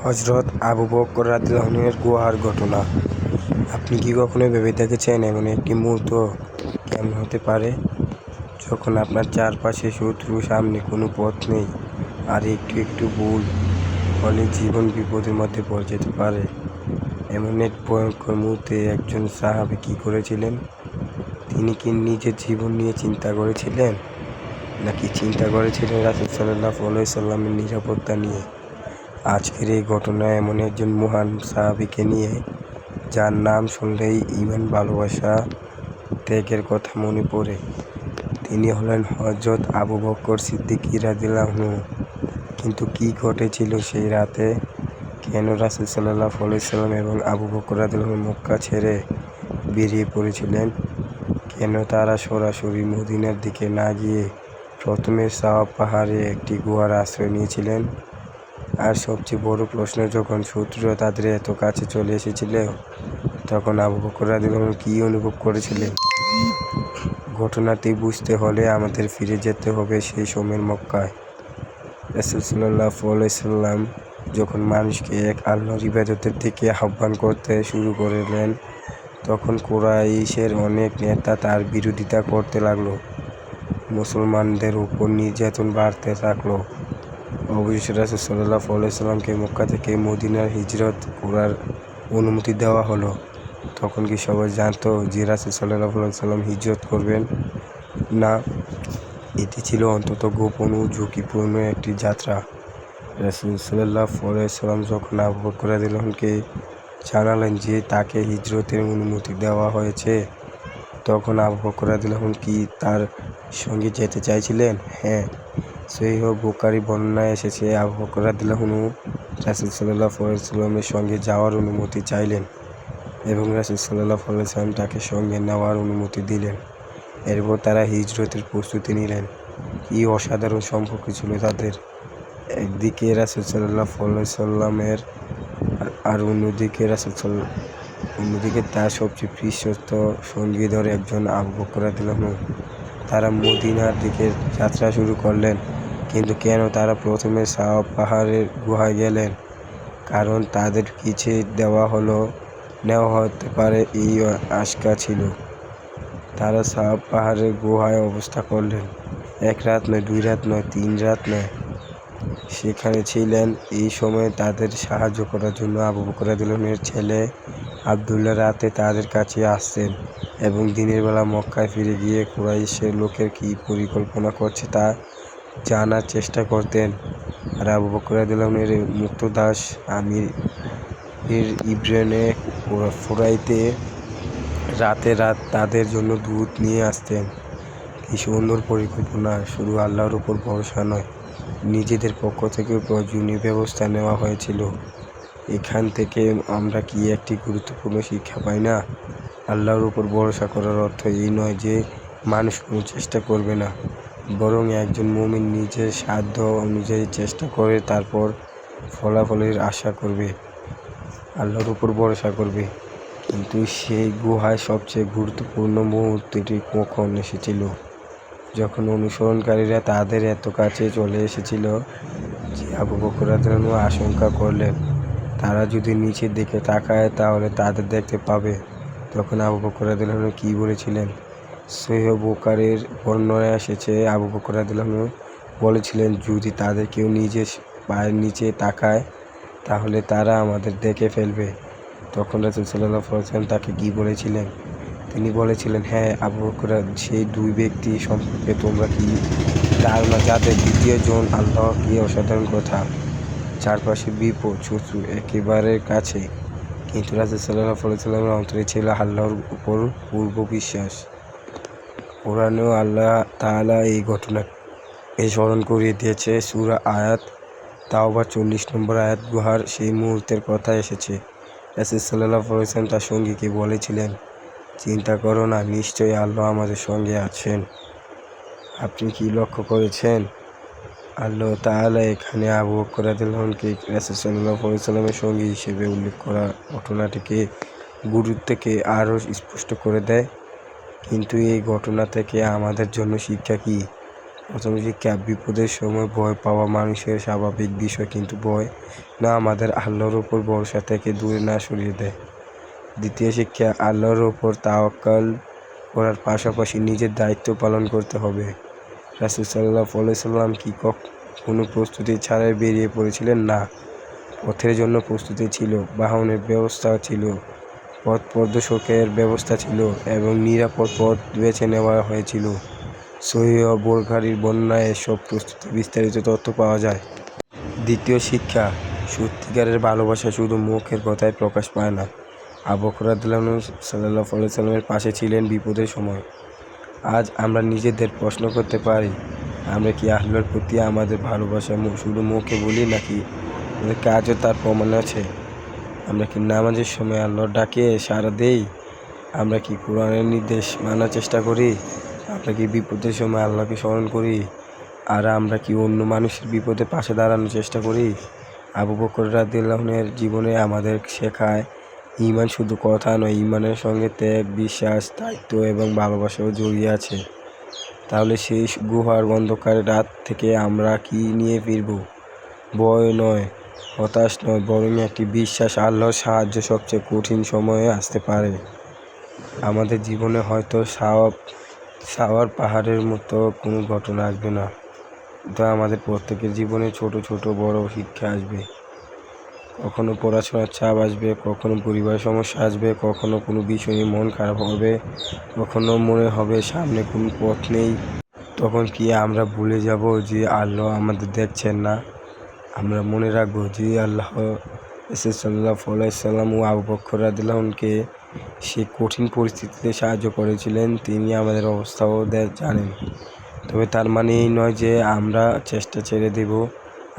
হযরত আবু বকর রাদিয়াল্লাহু আনহু-এর গুহার ঘটনা। আপনি কি কখনো ভেবে দেখেছেন এমন একটি মুহূর্ত কেমন হতে পারে, যখন আপনার চারপাশে শত্রু, সামনে কোনো পথ নেই, আর একটু একটু ভুল হলে জীবন বিপদের মধ্যে পড়ে যেতে পারে? এমন এক ভয়ঙ্কর মুহূর্তে একজন সাহাবী কী করেছিলেন? তিনি কি নিজের জীবন নিয়ে চিন্তা করেছিলেন, নাকি চিন্তা করেছিলেন রাসূল সাল্লাল্লাহু আলাইহি সাল্লামের নিরাপত্তা নিয়ে? আজকের এই ঘটনায় এমন একজন মহান সাহাবীকে নিয়ে, যার নাম শুনলেই ঈমান, ভালোবাসা, ত্যাগের কথা মনে পড়ে। তিনি হলেন হযরত আবু বকর সিদ্দিক রাদিয়াল্লাহু আনহু। কিন্তু কী ঘটেছিল সেই রাতে? কেন রাসূল সাল্লাল্লাহু আলাইহি সাল্লাম এবং আবু বকর রাদিয়াল্লাহু আনহু মক্কা ছেড়ে বেরিয়ে পড়েছিলেন? কেন তারা সরাসরি মদিনার দিকে না গিয়ে প্রথমে সাওয়া পাহাড়ে একটি গুহার আশ্রয় নিয়েছিলেন? আর সবচেয়ে বড় প্রশ্ন, যখন শত্রুরা তাদের এত কাছে চলে এসেছিল, তখন আবু বকর রাদিয়াল্লাহু আনহু কী অনুভব করেছিলেন? ঘটনাটি বুঝতে হলে আমাদের ফিরে যেতে হবে সেই সময়ের মক্কায়। রাসূল সাল্লাল্লাহু আলাইহি সাল্লাম যখন মানুষকে এক আল্লাহর ইবাদতের দিকে আহ্বান করতে শুরু করলেন, তখন কুরাইশের অনেক নেতা তার বিরোধিতা করতে লাগলো। মুসলমানদের উপর নির্যাতন বাড়তে থাকলো। অবশেষে রাসূল সাল্লাল্লাহু আলাইহি সাল্লামকে মক্কা থেকে মদিনায় হিজরত করার অনুমতি দেওয়া হলো। তখন কি সবাই জানতো যে রাসূল সাল্লাল্লাহু আলাইহি সাল্লাম হিজরত করবেন? না, এটি ছিল অত্যন্ত গোপন ও ঝুঁকিপূর্ণ একটি যাত্রা। রাসূল সাল্লাল্লাহু আলাইহি সাল্লাম যখন আবু বকর রাদিয়াল্লাহু আনহুকে জানালেন যে তাকে হিজরতের অনুমতি দেওয়া হয়েছে, তখন আবু বকর রাদিয়াল্লাহু আনহু কি তার সঙ্গে যেতে চাইছিলেন? হ্যাঁ, সহিহ বুখারী বর্ণনায় এসেছে, আবু বকর রাদিয়াল্লাহু আনহু রাসূল সাল্লাল্লাহু আলাইহি সাল্লামের সঙ্গে যাওয়ার অনুমতি চাইলেন এবং রাসূল সাল্লাল্লাহু আলাইহি সাল্লাম তাকে সঙ্গে নেওয়ার অনুমতি দিলেন। এরপর তারা হিজরতের প্রস্তুতি নিলেন। কী অসাধারণ সম্পর্ক ছিল তাদের! একদিকে রাসূল সাল্লাল্লাহু আলাইহি সাল্লামের আর অন্যদিকে তার সবচেয়ে বিশ্বস্ত সঙ্গীদের একজন আবু বকর রাদিয়াল্লাহু আনহু। তারা মদিনার দিকে যাত্রা শুরু করলেন। কিন্তু কেন তারা প্রথমে সাওয়া পাহাড়ের গুহায় গেলেন? কারণ তাদের পিছিয়ে নেওয়া হতে পারে এই আশঙ্কা ছিল। তারা সাওয়া পাহাড়ের গুহায় অবস্থান করলেন। 1 রাত নয়, 2 রাত নয়, 3 রাত নয়। সেখানে ছিলেন এই সময়ে তাদের সাহায্য করার জন্য আবু বকর রাদিয়াল্লাহু আনহুর ছেলে আবদুল্লাহ। রাতে তাদের কাছে আসতেন এবং দিনের বেলা মক্কায় ফিরে গিয়ে কুরাইশের লোকের কী পরিকল্পনা করছে তা জানার চেষ্টা করতেন। আর আবু বকর রাদিয়াল্লাহু আনহুর মুক্তদাস আমির ইবনে ফুরাইতে রাতে তাদের জন্য দুধ নিয়ে আসতেন। কী সুন্দর পরিকল্পনা! শুধু আল্লাহর উপর ভরসা নয়, নিজেদের পক্ষ থেকেও প্রয়োজনীয় ব্যবস্থা নেওয়া হয়েছিল। এখান থেকে আমরা কি একটি গুরুত্বপূর্ণ শিক্ষা পাই না? আল্লাহর উপর ভরসা করার অর্থ এই নয় যে মানুষ কোনো চেষ্টা করবে না, বরং একজন মুমিন নিজের সাধ্য অনুযায়ী চেষ্টা করে তারপর ফলাফলের আশা করবে, আল্লাহর উপর ভরসা করবে। কিন্তু সেই গুহায় সবচেয়ে গুরুত্বপূর্ণ মুহূর্তটি কখন এসেছিল? যখন অনুসরণকারীরা তাদের এত কাছে চলে এসেছিল যে আবু বকর রাদিয়াল্লাহু আনহু আশঙ্কা করলেন, তারা যদি নিচের দিকে তাকায় তাহলে তাদের দেখতে পাবে। তখন আবু বকর রাদিয়াল্লাহু আনহু কী বলেছিলেন? সহিহ বুখারীর বর্ণনায় এসেছে, আবু বকর রাদিয়াল্লাহু আনহু বলেছিলেন, যদি তাদের কেউ নিজের পায়ের নিচে তাকায় তাহলে তারা আমাদের দেখে ফেলবে। তখন রাসূল সাল্লাল্লাহু আলাইহি সাল্লাম তাকে কী বলেছিলেন? তিনি বলেছিলেন, হ্যাঁ আবু বকর, সেই 2 ব্যক্তি সম্পর্কে তোমরা কি ধারণা, যাদের দ্বিতীয় জন আল্লাহ? কী অসাধারণ কথা! চারপাশে বিপদ, শত্রু একেবারে কাছে, কিন্তু রাসূল সাল্লাল্লাহু আলাইহি সাল্লামের অন্তরে ছিল আল্লাহর উপর পূর্ণ বিশ্বাস। কোরআনেও আল্লাহ তাআলা এই ঘটনাকে স্মরণ করিয়ে দিয়েছে। সূরা তাওবা 40 নম্বর আয়াত গুহার সেই মুহূর্তের কথা এসেছে। রাসূল সাল্লাল্লাহু আলাইহি সাল্লাম তার সঙ্গীকে বলেছিলেন, চিন্তা করো না, নিশ্চয়ই আল্লাহ আমাদের সঙ্গে আছেন। আপনি কি লক্ষ্য করেছেন? আল্লাহ তাআলা এখানে আবু বকর রাদিয়াল্লাহু আনহুকে রাসূল সাল্লাল্লাহু আলাইহি সাল্লামের সঙ্গী হিসেবে উল্লেখ করা ঘটনাটিকে গুরুত্বকে আরও স্পষ্ট করে দেয়। কিন্তু এই ঘটনা থেকে আমাদের জন্য শিক্ষা কী? প্রথম শিক্ষা, বিপদের সময় ভয় পাওয়া মানুষের স্বাভাবিক বিষয়, কিন্তু ভয় না আমাদের আল্লাহর উপর ভরসা থেকে দূরে না সরিয়ে দেয়। দ্বিতীয় শিক্ষা, আল্লাহর উপর তাওয়াক্কুল করার পাশাপাশি নিজের দায়িত্ব পালন করতে হবে। রাসূল সাল্লাল্লাহু আলাইহি সাল্লাম কি কোনো প্রস্তুতি ছাড়াই বেরিয়ে পড়েছিলেন? না, পথের জন্য প্রস্তুতি ছিল, বাহনের ব্যবস্থা ছিল, পথ প্রদর্শকের ব্যবস্থা ছিল এবং নিরাপদ পথ বেছে নেওয়া হয়েছিল। সহিহ বুখারীর বর্ণনায় এসব প্রস্তুতির বিস্তারিত তথ্য পাওয়া যায়। দ্বিতীয় শিক্ষা, সত্যিকারের ভালোবাসা শুধু মুখের কথায় প্রকাশ পায় না। আবু বকর রাদিয়াল্লাহু আনহু সাল্লাল্লাহু আলাইহি সাল্লামের পাশে ছিলেন বিপদের সময়। আজ আমরা নিজেদের প্রশ্ন করতে পারি, আমরা কি আল্লাহর প্রতি আমাদের ভালোবাসা শুধু মুখে বলি, নাকি আমাদের কাজও তার প্রমাণ আছে? আমরা কি নামাজের সময় আল্লাহর ডাকে সাড়া দেই? আমরা কি কোরআনের নির্দেশ মানার চেষ্টা করি? আমরা কি বিপদের সময় আল্লাহকে স্মরণ করি? আর আমরা কি অন্য মানুষের বিপদে পাশে দাঁড়ানোর চেষ্টা করি? আবু বকর রাদিয়াল্লাহু আনহুর জীবনে আমাদের শেখায়, ঈমান শুধু কথা নয়, ঈমানের সঙ্গে ত্যাগ, বিশ্বাস, দায়িত্ব এবং ভালোবাসাও জড়িয়ে আছে। তাহলে সেই গুহার অন্ধকার রাত থেকে আমরা কি নিয়ে ফিরব? ভয় নয়, হতাশ নয়, বরং একটি বিশ্বাস, আল্লাহর সাহায্য সবচেয়ে কঠিন সময়ে আসতে পারে। আমাদের জীবনে হয়তো সাওয়ার পাহাড়ের মতো কোনো ঘটনা আসবে না, কিন্তু আমাদের প্রত্যেকের জীবনে ছোট ছোট বড় শিক্ষা আসবে। কখনো পড়াশোনার চাপ আসবে, কখনো পরিবারের সমস্যা আসবে, কখনো কোনো বিষয় নিয়ে মন খারাপ হবে, কখনো মনে হবে সামনে কোনো পথ নেই। তখন কি আমরা ভুলে যাব যে আল্লাহ আমাদের দেখছেন না? আমরা মনে রাখবো যে আল্লাহ রাসূল সাল্লাল্লাহু আলাইহি সাল্লাম ও আবু বকর রাদিয়াল্লাহু আনহুকে সে কঠিন পরিস্থিতিতে সাহায্য করেছিলেন। তিনি আমাদের অবস্থাও জানেন। তবে তার মানে এই নয় যে আমরা চেষ্টা ছেড়ে দেব।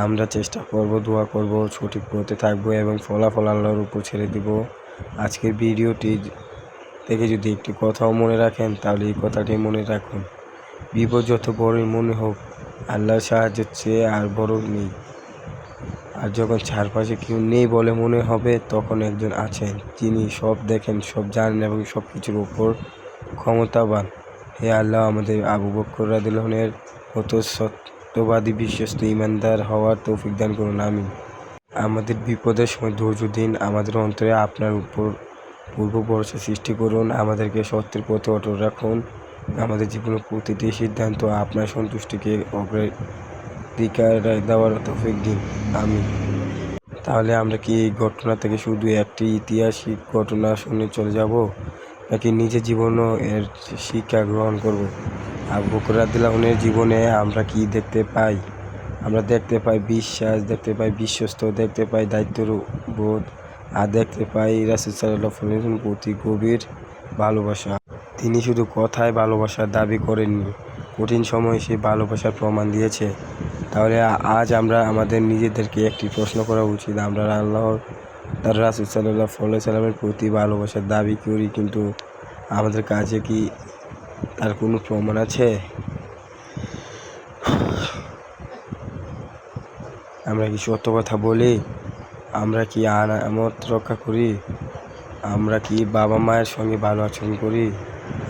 আমরা চেষ্টা করব, দোয়া করব, সঠিক পথে থাকবো এবং ফলাফল আল্লাহর উপর ছেড়ে দেব। আজকের ভিডিওটি থেকে যদি একটি কথাও মনে রাখেন, তাহলে এই কথাটি মনে রাখুন, বিপদ যত বড়ই মনে হোক, আল্লাহর সাহায্যের চেয়ে আর বড় নেই। আর যখন চারপাশে কেউ নেই বলে মনে হবে, তখন একজন আছেন যিনি সব দেখেন, সব জানেন এবং সব কিছুর উপর ক্ষমতাবান। হে আল্লাহ, আমাদের আবু বকর রাদিয়াল্লাহু আনহুর মতো সত্যবাদী, বিশ্বস্ত, ঈমানদার হওয়ার তৌফিক দান করুন। আমিন। আমাদের বিপদের সময় ধৈর্য দিন, আমাদের অন্তরে আপনার উপর পূর্ব ভরসা সৃষ্টি করুন, আমাদেরকে সত্যের পথে অটল রাখুন। আমাদের জীবনের প্রতিটি সিদ্ধান্ত আপনার সন্তুষ্টিকে অগ্রাধিকার দেওয়ার তৌফিক দিন। আমিন। তাহলে আমরা কি এই ঘটনা থেকে শুধু একটি ঐতিহাসিক ঘটনা শুনে চলে যাব, নাকি নিজের জীবনও এর শিক্ষা গ্রহণ করব? আবু বকর রাদিয়াল্লাহু আনহুর জীবনে আমরা কি দেখতে পাই? আমরা দেখতে পাই বিশ্বাস, দেখতে পাই বিশ্বস্ত, দেখতে পাই দায়িত্ববোধ, আর দেখতে পাই রাসূল সাল্লাল্লাহু আলাইহি ওয়াসাল্লামের প্রতি গভীর ভালোবাসা। তিনি শুধু কথায় ভালোবাসার দাবি করেননি, কঠিন সময়ে সেই ভালোবাসার প্রমাণ দিয়েছে। তাহলে আজ আমরা আমাদের নিজেদেরকে একটি প্রশ্ন করা উচিত, আমরা তার রাসূল সাল্লাল্লাহু আলাইহি সাল্লামের প্রতি ভালোবাসার দাবি করি, কিন্তু আমাদের কাছে কি তার কোনো প্রমাণ আছে? আমরা কি সত্য কথা বলি? আমরা কি আমানত রক্ষা করি? আমরা কি বাবা মায়ের সঙ্গে ভালো আচরণ করি?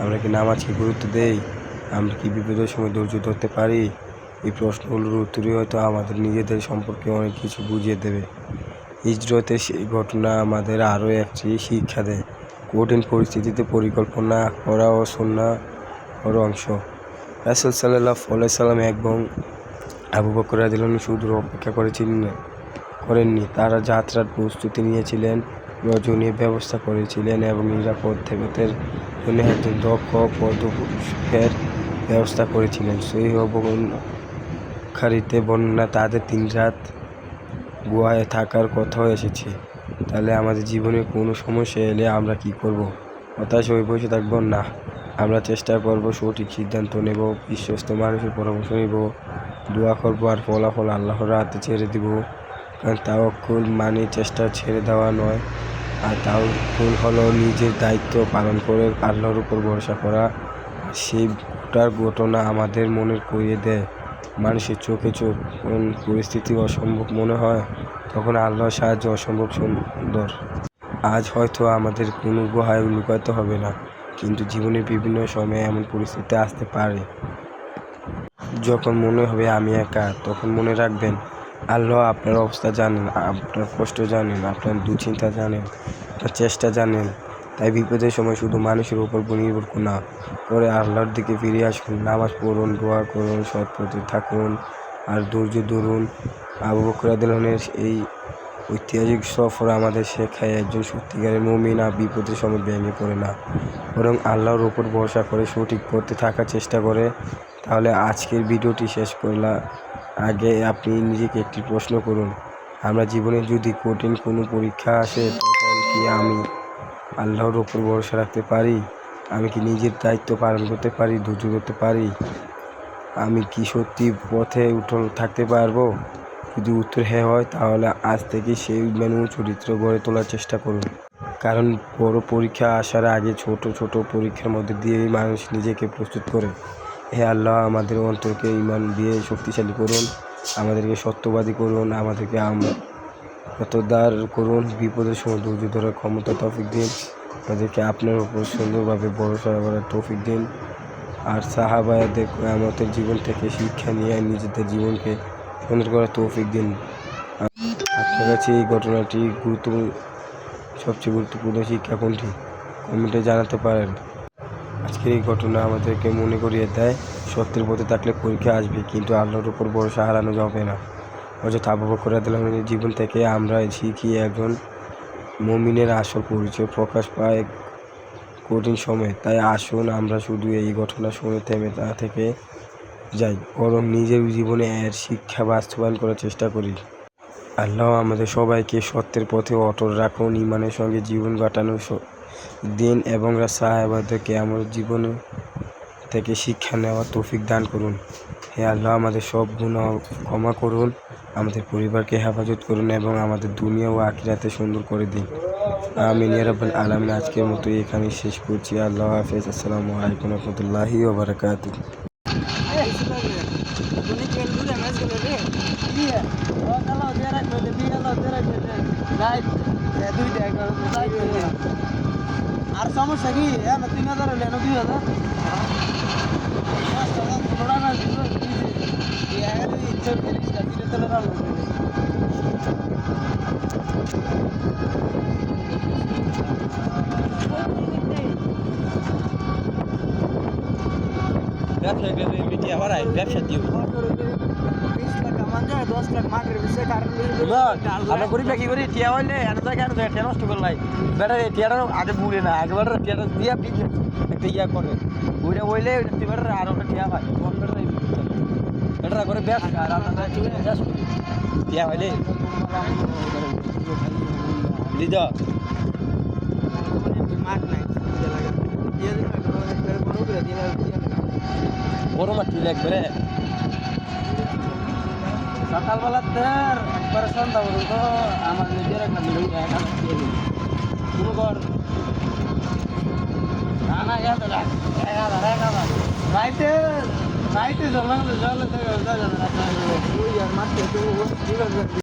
আমরা কি নামাজকে গুরুত্ব দেই? আমরা কি বিপদের সময় ধৈর্য ধরতে পারি? এই প্রশ্নগুলোর উত্তরই হয়তো আমাদের নিজেদের সম্পর্কে অনেক কিছু বুঝিয়ে দেবে। হিজরতের সেই ঘটনা আমাদের আরও একটি শিক্ষা দেয়, কঠিন পরিস্থিতিতে পরিকল্পনা করাও সুন্নাহর অংশ। রাসূল সাল্লাল্লাহু আলাইহি সাল্লাম এবং আবু বকর রাদিয়াল্লাহু আনহু শুধু অপেক্ষা করেননি, তারা যাত্রার প্রস্তুতি নিয়েছিলেন, প্রয়োজনীয় ব্যবস্থা করেছিলেন এবং নিরাপদ পথের জন্য একজন দক্ষ পথপ্রদর্শকের ব্যবস্থা করেছিলেন। সহিহ বুখারীতে বর্ণনা, তাদের 3 রাত গুহায় থাকার কথাও এসেছে। তাহলে আমাদের জীবনে কোনো সমস্যা এলে আমরা কি করব? হতাশ হয়ে বসে থাকব? না, আমরা চেষ্টা করব, সঠিক সিদ্ধান্ত নেব, বিশ্বস্ত মানুষের পরামর্শ নেব, দোয়া করব আর ফলাফল আল্লাহর হাতে ছেড়ে দিব। কারণ তাওয়াক্কুল মানে চেষ্টা ছেড়ে দেওয়া নয়, আর তাওয়াক্কুল হলো নিজের দায়িত্ব পালন করে আল্লাহর উপর ভরসা করা। আর সেই ঘটনা আমাদের মনে করিয়ে দেয়, মানুষের চোখে যখন পরিস্থিতি অসম্ভব মনে হয়, তখন আল্লাহর সাহায্য অসম্ভব সুন্দর। আজ হয়তো আমাদের কোনো গুহায় লুকাতে হবে না, কিন্তু জীবনের বিভিন্ন সময়ে এমন পরিস্থিতি আসতে পারে যখন মনে হবে আমি একা, তখন মনে রাখবেন আল্লাহ আপনার অবস্থা জানেন, আপনার কষ্ট জানেন, আপনার দুশ্চিন্তা জানেন, আপনার চেষ্টা জানেন। তাই বিপদের সময় শুধু মানুষের উপর নির্ভর না করে আল্লাহর দিকে ফিরে আসুন। নামাজ পড়ুন, দোয়া করুন, সৎ পথে থাকুন আর ধৈর্য ধরুন। আবু বকর রাদিয়াল্লাহু আনহু এই ঐতিহাসিক সফর আমাদের শেখায় একজন সত্যিকারের মুমিন বিপদের সময় ভেঙে পড়ে না, বরং আল্লাহর উপর ভরসা করে সঠিক পথে থাকার চেষ্টা করে। তাহলে আজকের ভিডিওটি শেষ করলাম আগে আপনি নিজেকে একটি প্রশ্ন করুন, আমরা জীবনে যদি কঠিন কোনো পরীক্ষা আসে তখন কি আমি আল্লাহর উপর ভরসা রাখতে পারি? আমি কি নিজের দায়িত্ব পালন করতে পারি, ধৈর্য ধরতে পারি? আমি কি সত্যি পথে অটল থাকতে পারবো? যদি উত্তর হ্যাঁ হয়, তাহলে আজ থেকে সেই চরিত্র গড়ে তোলার চেষ্টা করুন। কারণ বড় পরীক্ষা আসার আগে ছোট ছোট পরীক্ষার মধ্যে দিয়েই মানুষ নিজেকে প্রস্তুত করে। হে আল্লাহ, আমাদের অন্তরকে ঈমান দিয়ে শক্তিশালী করুন, আমাদেরকে সত্যবাদী করুন, আমাদেরকে আমদার করুন, বিপদের সময় ধৈর্য ধরার ক্ষমতা তৌফিক দিন, আমাদেরকে আপনার উপর সুন্দরভাবে ভরসা করার তৌফিক দিন। আর সাহাবাদের কিয়ামতের জীবন থেকে শিক্ষা নিয়ে নিজেদের জীবনকে সুন্দর করার তৌফিক দিন। আপনার কাছে এই ঘটনাটি সবচেয়ে গুরুত্বপূর্ণ শিক্ষা কোনটি? কমেন্টে জানাতে পারেন। আজকের এই ঘটনা আমাদেরকে মনে করিয়ে দেয়, সত্যের পথে থাকলে পরীক্ষা আসবে, কিন্তু আল্লাহর উপর ভরসা হারানো যাবে না। হযরত আবু বকর রাদিয়াল্লাহু আনহুর জীবন থেকে আমরা শিখি একজন মুমিনের আসল পরিচয় প্রকাশ পায় কঠিন সময়ে। তাই আসুন আমরা শুধু এই ঘটনা শুনে থেমে না থেকে যাই, বরং নিজের জীবনে এর শিক্ষা বাস্তবায়ন করার চেষ্টা করি। আল্লাহ আমাদের সবাইকে সত্যের পথে অটল রাখুন, ঈমানের সঙ্গে জীবন কাটানোর দিন এবং সাহাবাদেরকে আমার জীবন থেকে শিক্ষা নেওয়ার তৌফিক দান করুন। হে আল্লাহ, আমাদের সব গুনাহ ক্ষমা করুন, আমাদের পরিবারকে হেফাজত করুন এবং আমাদের দুনিয়া ও আখিরাতে সুন্দর করে দিন। আমিন ইয়া রাব্বাল আলামিন। আজকের মতো এখানেই শেষ করছি। আল্লাহ হাফেজ। আসসালামু আলাইকুম ওয়া রাহমাতুল্লাহি ওয়া বারাকাতুহু। আর সমস্যা কি? 3000 হলে 2000 ব্যবসা দিও আমরা গরিবরা কি করি? টিয়া হইলে টিয়া নষ্ট করলাই বেটা টিয়াটা আগে বুড়ে না, আগে বেটা টিয়াটা দিয়া একটা ইয়া করে ওইটা হইলে বেটার আর একটা টিয়া পাই বেটা করে ব্যবসা টিয়া হইলে মাঠ নাই বড় মাঠ একবারে সকালবেলাতে একবারে সন্ধ্যা পর্যন্ত আমার নিজের একটা মিলুন কোনো কর না গেছে রাইতে রাইতে জল জল মাঠে